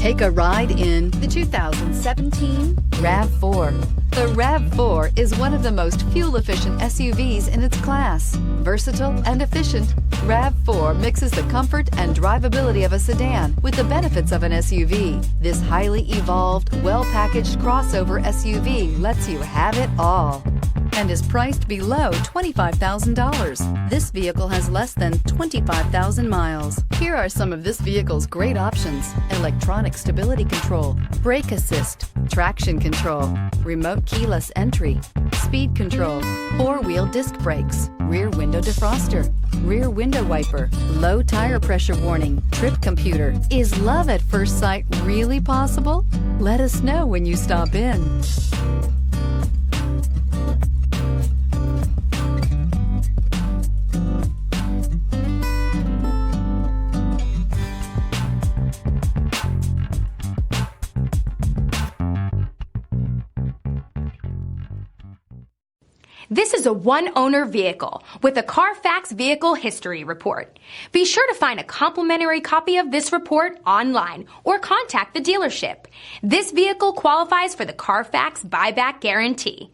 Take a ride in the 2017 RAV4. The RAV4 is one of the most fuel-efficient SUVs in its class. Versatile and efficient, RAV4 mixes the comfort and drivability of a sedan with the benefits of an SUV. This highly evolved, well-packaged crossover SUV lets you have it all and is priced below $25,000. This vehicle has less than 25,000 miles. Here are some of this vehicle's great options: electronic stability control, brake assist, traction control, remote keyless entry, speed control, four-wheel disc brakes, rear window defroster, rear window wiper, low tire pressure warning, trip computer. Is love at first sight really possible? Let us know when you stop in. This is a one-owner vehicle with a Carfax Vehicle History Report. Be sure to find a complimentary copy of this report online or contact the dealership. This vehicle qualifies for the Carfax Buyback Guarantee.